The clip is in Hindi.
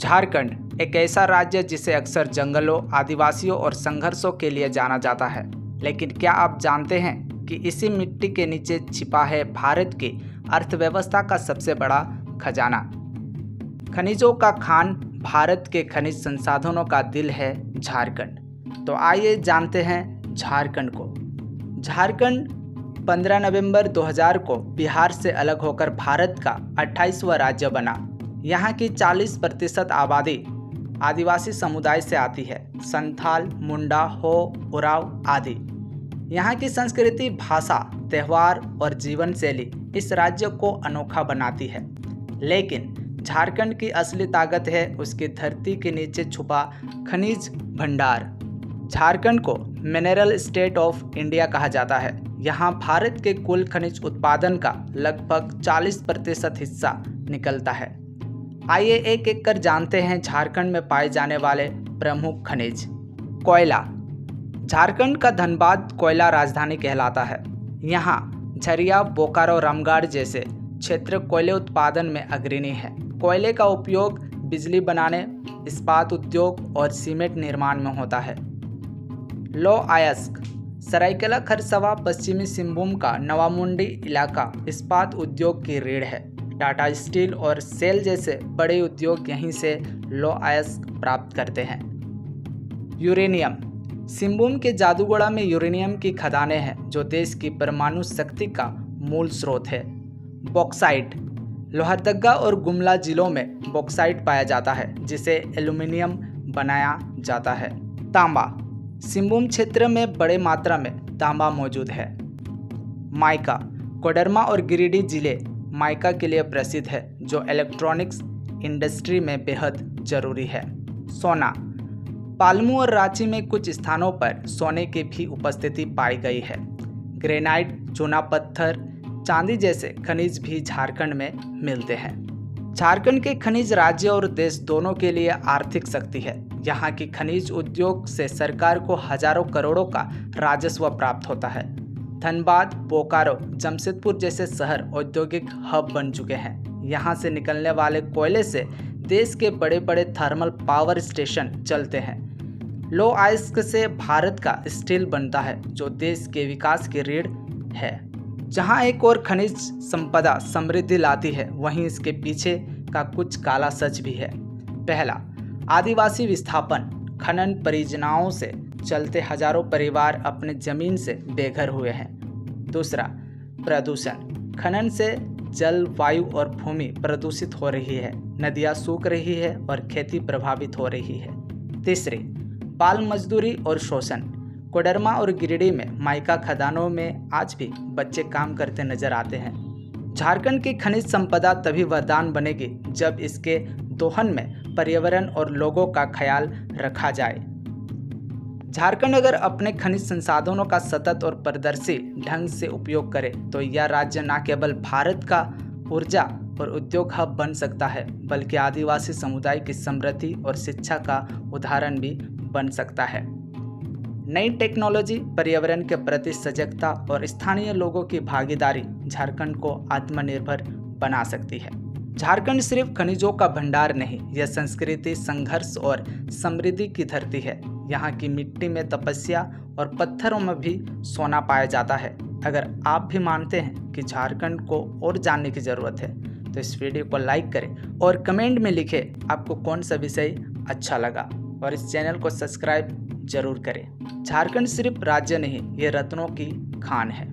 झारखंड एक ऐसा राज्य जिसे अक्सर जंगलों, आदिवासियों और संघर्षों के लिए जाना जाता है। लेकिन क्या आप जानते हैं कि इसी मिट्टी के नीचे छिपा है भारत की अर्थव्यवस्था का सबसे बड़ा खजाना। खनिजों का खान भारत के खनिज संसाधनों का दिल है झारखंड। तो आइए जानते हैं झारखंड को। झारखंड 15 नवंबर 2000 को बिहार से अलग होकर भारत का 28वां राज्य बना। यहाँ की 40% आबादी आदिवासी समुदाय से आती है। संथाल, मुंडा, हो, उराव आदि। यहाँ की संस्कृति, भाषा, त्यौहार और जीवन शैली इस राज्य को अनोखा बनाती है। लेकिन झारखंड की असली ताकत है उसकी धरती के नीचे छुपा खनिज भंडार। झारखंड को मिनरल स्टेट ऑफ इंडिया कहा जाता है। यहाँ भारत के कुल खनिज उत्पादन का लगभग 40% हिस्सा निकलता है। आइए एक एक कर जानते हैं झारखंड में पाए जाने वाले प्रमुख खनिज। कोयला। झारखंड का धनबाद कोयला राजधानी कहलाता है। यहाँ झरिया, बोकारो, रामगढ़ जैसे क्षेत्र कोयले उत्पादन में अग्रणी है। कोयले का उपयोग बिजली बनाने, इस्पात उद्योग और सीमेंट निर्माण में होता है। लो अयस्क। सरायकेला खरसावां पश्चिमी सिंहभूम का नवामुंडी इलाका इस्पात उद्योग की रीढ़ है। टाटा स्टील और सेल जैसे बड़े उद्योग यहीं से लो अयस्क प्राप्त करते हैं। यूरेनियम। सिंहभूम के जादूगोड़ा में यूरेनियम की खदानें हैं जो देश की परमाणु शक्ति का मूल स्रोत है। बॉक्साइट। लोहरदगा और गुमला जिलों में बॉक्साइट पाया जाता है जिसे एल्यूमीनियम बनाया जाता है। तांबा। सिंहभूम क्षेत्र में बड़े मात्रा में तांबा मौजूद है। माइका। कोडरमा और गिरिडीह जिले माइका के लिए प्रसिद्ध है जो इलेक्ट्रॉनिक्स इंडस्ट्री में बेहद जरूरी है। सोना। पालमू और रांची में कुछ स्थानों पर सोने की भी उपस्थिति पाई गई है। ग्रेनाइट, चूना पत्थर, चांदी जैसे खनिज भी झारखंड में मिलते हैं। झारखंड के खनिज राज्य और देश दोनों के लिए आर्थिक शक्ति है। यहाँ की खनिज उद्योग से सरकार को हजारों करोड़ों का राजस्व प्राप्त होता है। धनबाद, बोकारो, जमशेदपुर जैसे शहर औद्योगिक हब बन चुके हैं। यहाँ से निकलने वाले कोयले से देश के बड़े बड़े थर्मल पावर स्टेशन चलते हैं। लो अयस्क से भारत का स्टील बनता है जो देश के विकास की रीढ़ है। जहाँ एक और खनिज संपदा समृद्धि लाती है वहीं इसके पीछे का कुछ काला सच भी है। पहला, आदिवासी विस्थापन। खनन परियोजनाओं से चलते हजारों परिवार अपने जमीन से बेघर हुए हैं। दूसरा, प्रदूषण। खनन से जल, वायु और भूमि प्रदूषित हो रही है। नदियां सूख रही है और खेती प्रभावित हो रही है। तीसरी, बाल मजदूरी और शोषण। कोडरमा और गिरिडीह में माइका खदानों में आज भी बच्चे काम करते नजर आते हैं। झारखंड की खनिज संपदा तभी वरदान बनेगी जब इसके दोहन में पर्यावरण और लोगों का ख्याल रखा जाए। झारखंड अगर अपने खनिज संसाधनों का सतत और पारदर्शी ढंग से उपयोग करे तो यह राज्य न केवल भारत का ऊर्जा और उद्योग हब बन सकता है बल्कि आदिवासी समुदाय की समृद्धि और शिक्षा का उदाहरण भी बन सकता है। नई टेक्नोलॉजी, पर्यावरण के प्रति सजगता और स्थानीय लोगों की भागीदारी झारखंड को आत्मनिर्भर बना सकती है। झारखंड सिर्फ खनिजों का भंडार नहीं, यह संस्कृति, संघर्ष और समृद्धि की धरती है। यहाँ की मिट्टी में तपस्या और पत्थरों में भी सोना पाया जाता है। अगर आप भी मानते हैं कि झारखंड को और जानने की ज़रूरत है तो इस वीडियो को लाइक करें और कमेंट में लिखें आपको कौन सा विषय अच्छा लगा और इस चैनल को सब्सक्राइब जरूर करें। झारखंड सिर्फ राज्य नहीं, ये रत्नों की खान है।